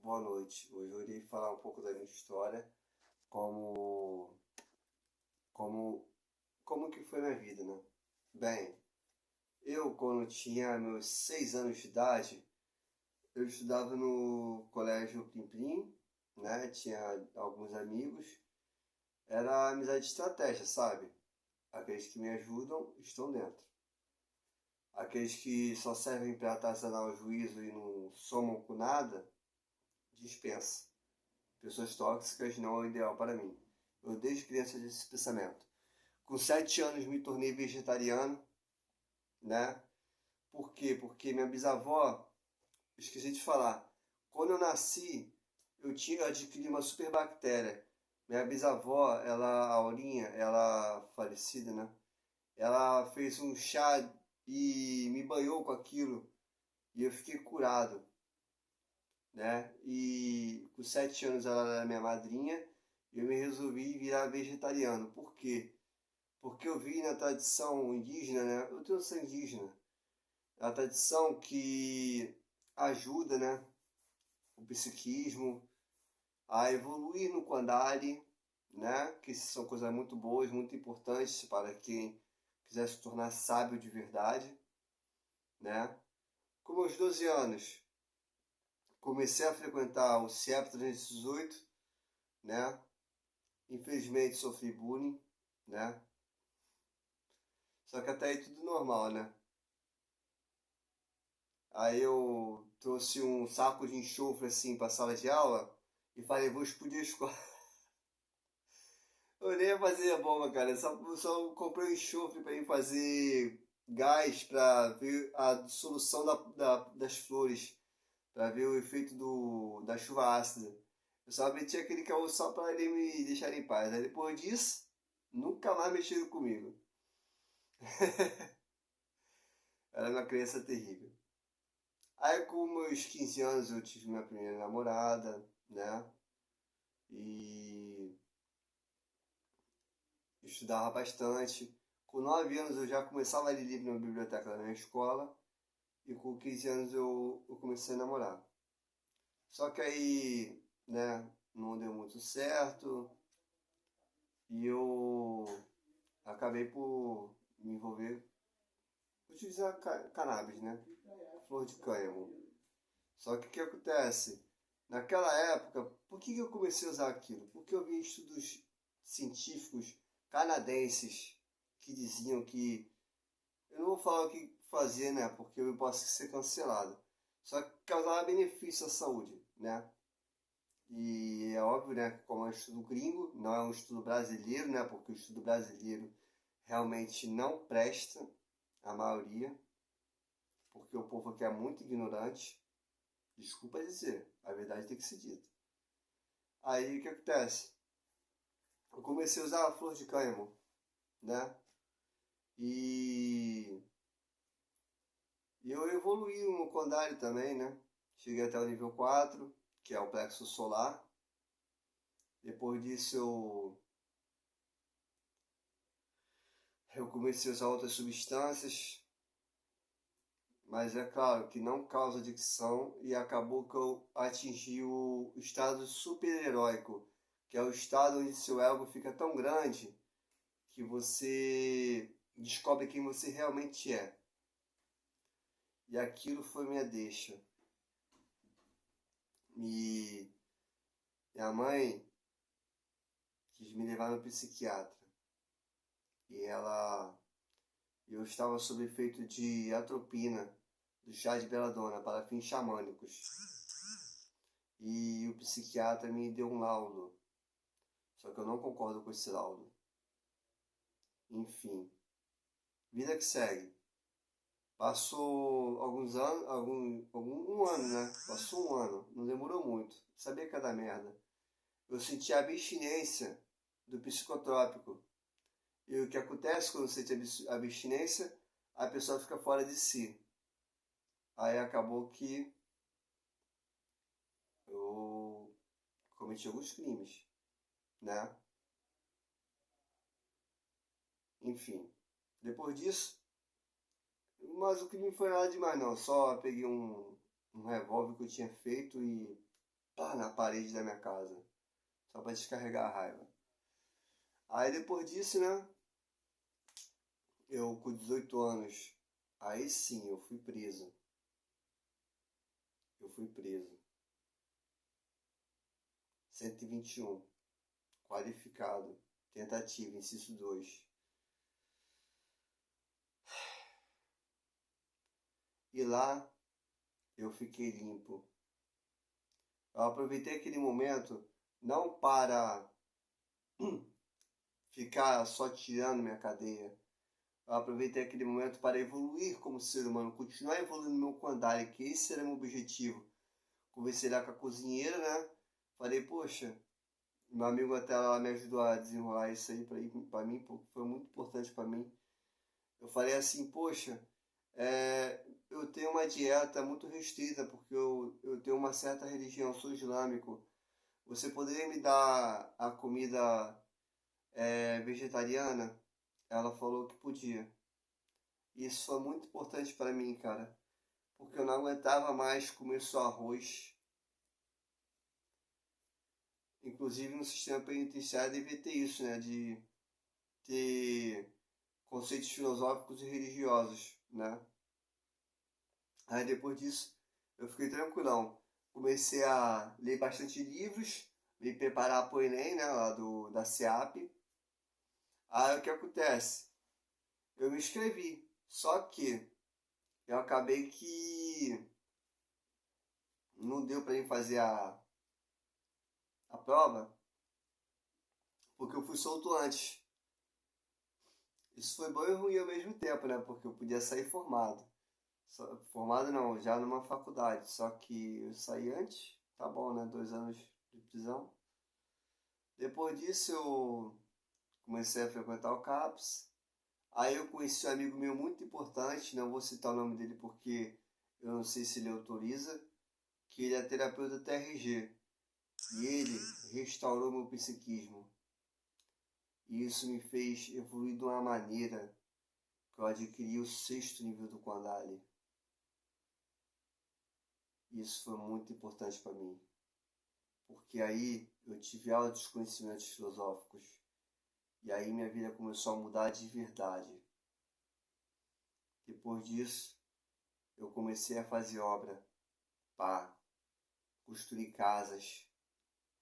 Boa noite. Hoje eu irei falar um pouco da minha história, como, como, como que foi minha vida, né? Bem, eu quando tinha meus 6 anos de idade, eu estudava no colégio Plim Plim, né? Tinha alguns amigos. Era amizade de estratégia, sabe? Aqueles que me ajudam estão dentro. Aqueles que só servem para atazanar o juízo e não somam com nada, dispensa. Pessoas tóxicas não é o ideal para mim. Eu desde criança tive esse pensamento. Com 7 anos me tornei vegetariano, né? Por quê? Porque minha bisavó, esqueci de falar, quando eu nasci, eu adquiri uma super bactéria. Minha bisavó, ela, a Aurinha, ela falecida, né? Ela fez um chá e me banhou com aquilo e eu fiquei curado, né? E com 7 anos ela era minha madrinha e eu me resolvi virar vegetariano. Por quê? Porque eu vi na tradição indígena, né? Eu tenho sangue indígena. A tradição que ajuda, né? O psiquismo a evoluir no Kundalini, né? Que são coisas muito boas, muito importantes para quem quiser se tornar sábio de verdade, né? Com meus 12 anos, comecei a frequentar o CIEP 318, né? Infelizmente sofri bullying, né? Só que até aí tudo normal, né? Aí eu trouxe um saco de enxofre assim pra sala de aula e falei, vou explodir a escola. Eu nem ia fazer a bomba, cara. Eu só comprei um enxofre pra ir fazer gás pra ver a dissolução das flores, pra ver o efeito da chuva ácida. Eu só meti aquele caô só pra ele me deixar em paz. Aí depois disso, nunca mais mexeram comigo. Era uma criança terrível. Aí com meus 15 anos eu tive minha primeira namorada, né? E estudava bastante. Com 9 anos eu já começava a ler livro na biblioteca da minha escola. E com 15 anos eu comecei a namorar. Só que aí, né, não deu muito certo. E eu acabei por me envolver, utilizar cannabis, né? Flor de cânhamo. Só que o que acontece? Naquela época, por que eu comecei a usar aquilo? Porque eu vi estudos científicos canadenses que diziam que, eu não vou falar o que fazer, né? Porque eu posso ser cancelado. Só que causava benefício à saúde, né? E é óbvio, né? Como é um estudo gringo, não é um estudo brasileiro, né? Porque o estudo brasileiro realmente não presta, a maioria, porque o povo aqui é muito ignorante. Desculpa dizer, a verdade tem que ser dita. Aí o que acontece? Eu comecei a usar a flor de cânhamo, né? E, e eu evoluí no Kundalini também, né? Cheguei até o nível 4, que é o plexo solar. Depois disso eu comecei a usar outras substâncias, mas é claro que não causa adicção e acabou que eu atingi o estado super-heróico, que é o estado onde seu ego fica tão grande que você descobre quem você realmente é. E aquilo foi minha deixa. E minha mãe quis me levar no psiquiatra. E eu estava sob efeito de atropina, do chá de beladona, para fins xamânicos. E o psiquiatra me deu um laudo. Só que eu não concordo com esse laudo. Enfim, vida que segue. Passou alguns anos, um ano, né? Passou um ano, não demorou muito. Sabia que ia dar merda. Eu senti a abstinência do psicotrópico. E o que acontece quando você sente abstinência? A pessoa fica fora de si. Aí acabou que eu cometi alguns crimes, né? Enfim, depois disso, mas o crime não foi nada demais não. Só peguei um revólver que eu tinha feito e pá, na parede da minha casa. Só pra descarregar a raiva. Aí depois disso, né? Eu com 18 anos. Aí sim, eu fui preso. Eu fui preso. 121. Qualificado. Tentativa, inciso 2. E lá eu fiquei limpo. Eu aproveitei aquele momento não para ficar só tirando minha cadeia. Eu aproveitei aquele momento para evoluir como ser humano, continuar evoluindo no meu Kandari, que esse era o meu objetivo. Conversei lá com a cozinheira, né? Falei, poxa, meu amigo até lá me ajudou a desenrolar isso aí para mim, porque foi muito importante para mim. Eu falei assim, poxa, eu tenho uma dieta muito restrita, porque eu tenho uma certa religião, sou islâmico. Você poderia me dar a comida vegetariana? Ela falou que podia. Isso foi muito importante para mim, cara, porque eu não aguentava mais comer só arroz. Inclusive no sistema penitenciário devia ter isso, né, de ter conceitos filosóficos e religiosos, né? Aí depois disso eu fiquei tranquilão. Comecei a ler bastante livros, me preparar para o Enem, né, lá da SEAP. Aí o que acontece? Eu me inscrevi, só que eu acabei que não deu para mim fazer a prova, porque eu fui solto antes. Isso foi bom e ruim ao mesmo tempo, né? Porque eu podia sair formado. Formado não, já numa faculdade. Só que eu saí antes, tá bom, né? 2 anos de prisão. Depois disso eu comecei a frequentar o CAPS. Aí eu conheci um amigo meu muito importante, não vou citar o nome dele porque eu não sei se ele autoriza, que ele é terapeuta TRG. E ele restaurou meu psiquismo. E isso me fez evoluir de uma maneira que eu adquiri o 6º nível do Kundalini. Isso foi muito importante para mim, porque aí eu tive altos conhecimentos filosóficos e aí minha vida começou a mudar de verdade. Depois disso, eu comecei a fazer obra, pá, construir casas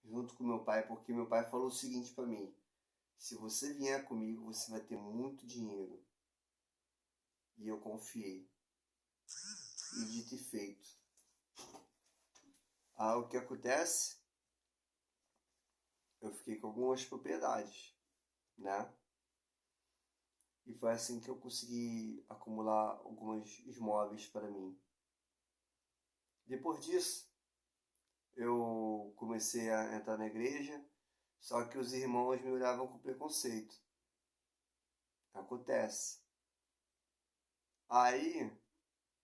junto com meu pai, porque meu pai falou o seguinte para mim: se você vier comigo, você vai ter muito dinheiro. E eu confiei. E dito e feito. Ah, o que acontece? Eu fiquei com algumas propriedades, né? E foi assim que eu consegui acumular alguns imóveis para mim. Depois disso, eu comecei a entrar na igreja, só que os irmãos me olhavam com preconceito. Acontece. Aí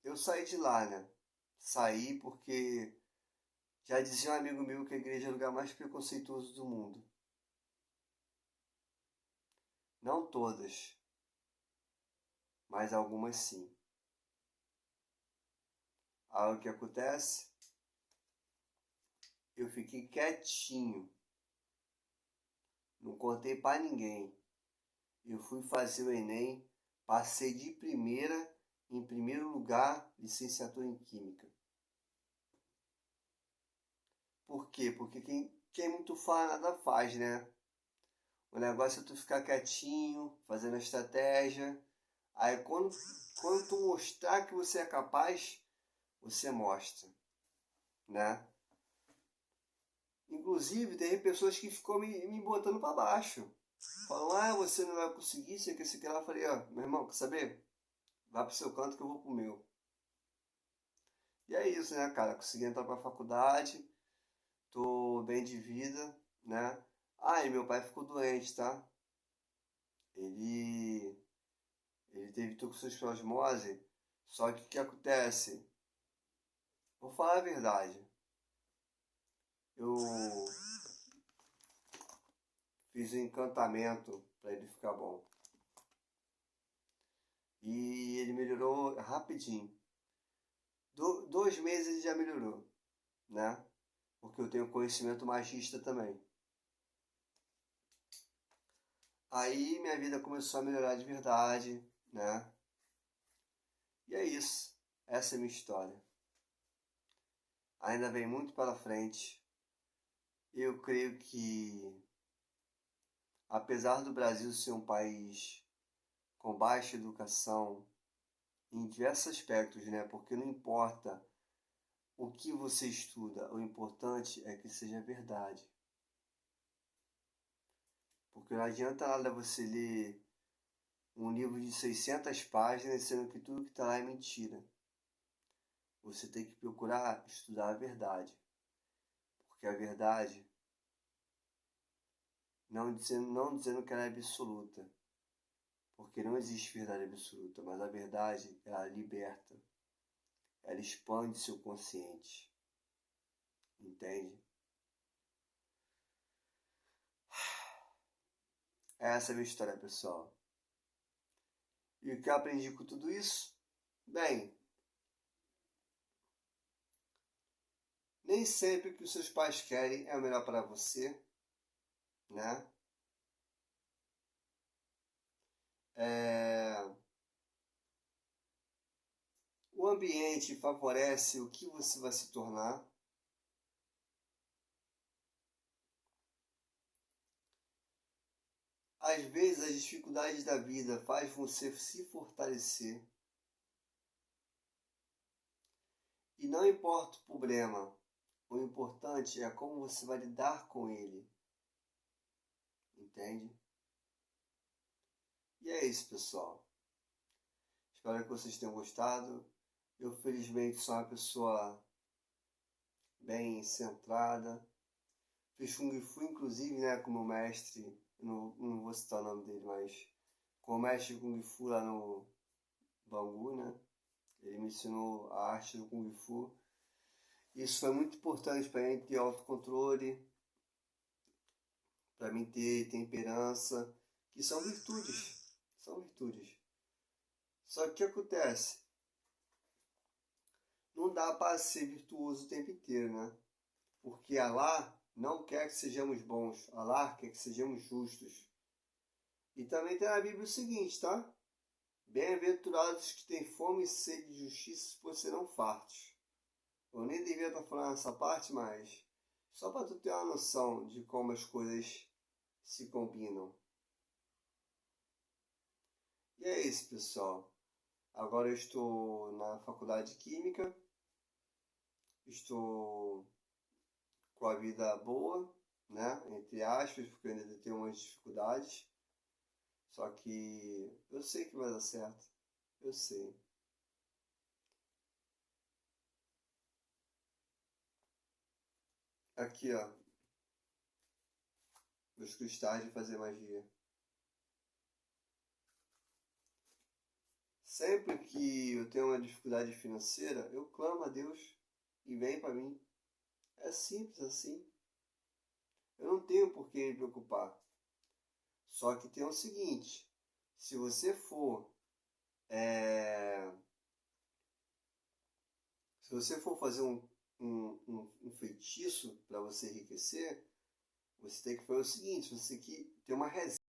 eu saí de lá, né? Saí porque já dizia um amigo meu que a igreja é o lugar mais preconceituoso do mundo. Não todas, mas algumas sim. Aí o que acontece? Eu fiquei quietinho. Não contei para ninguém. Eu fui fazer o Enem, passei de primeira, em primeiro lugar, licenciatura em Química. Por quê? Porque quem muito fala, nada faz, né? O negócio é tu ficar quietinho, fazendo a estratégia. Aí quando tu mostrar que você é capaz, você mostra, né? Inclusive, tem pessoas que ficam me botando para baixo. Falam, você não vai conseguir, sei que esse que lá. Eu falei, meu irmão, quer saber? Vai pro seu canto que eu vou pro meu. E é isso, né, cara? Consegui entrar pra faculdade, tô bem de vida, né? E meu pai ficou doente, tá? Ele, ele teve toxoplasmose, só que o que acontece? Vou falar a verdade. Eu fiz um encantamento para ele ficar bom. E ele melhorou rapidinho. 2 meses ele já melhorou, né? porque eu tenho conhecimento magista também. Aí minha vida começou a melhorar de verdade, né? E é isso. Essa é a minha história. Ainda vem muito pela frente. Eu creio que, apesar do Brasil ser um país com baixa educação em diversos aspectos, né? Porque não importa o que você estuda, o importante é que seja verdade. Porque não adianta nada você ler um livro de 600 páginas sendo que tudo que está lá é mentira. Você tem que procurar estudar a verdade. Porque a verdade, não dizendo que ela é absoluta, porque não existe verdade absoluta, mas a verdade, ela liberta, ela expande seu consciente, entende? Essa é a minha história, pessoal. E o que eu aprendi com tudo isso? Bem, nem sempre o que os seus pais querem é o melhor para você, né? O ambiente favorece o que você vai se tornar. Às vezes as dificuldades da vida fazem você se fortalecer. E não importa o problema, o importante é como você vai lidar com ele. Entende? E é isso, pessoal. Espero que vocês tenham gostado. Eu, felizmente, sou uma pessoa bem centrada. Fiz Kung Fu, inclusive, né, com o meu mestre. Não vou citar o nome dele, mas com o mestre de Kung Fu lá no Bangu, né? Ele me ensinou a arte do Kung Fu. Isso foi muito importante para mim ter autocontrole, para mim ter temperança, que são virtudes. São virtudes. Só que o que acontece? Não dá para ser virtuoso o tempo inteiro, né? Porque Allah não quer que sejamos bons, Allah quer que sejamos justos. E também tem na Bíblia o seguinte, tá? Bem-aventurados que têm fome e sede de justiça, pois serão fartos. Eu nem devia estar falando essa parte, mas só para tu ter uma noção de como as coisas se combinam. E é isso, pessoal. Agora eu estou na faculdade de Química. Estou com a vida boa, né? Entre aspas, porque eu ainda tenho umas dificuldades. Só que eu sei que vai dar certo. Eu sei. Aqui, ó. Meus cristais de fazer magia. Sempre que eu tenho uma dificuldade financeira, eu clamo a Deus e vem para mim. É simples assim. Eu não tenho por que me preocupar. Só que tem o seguinte: se você for se você for fazer um feitiço para você enriquecer, você tem que fazer o seguinte: você tem que ter uma reserva.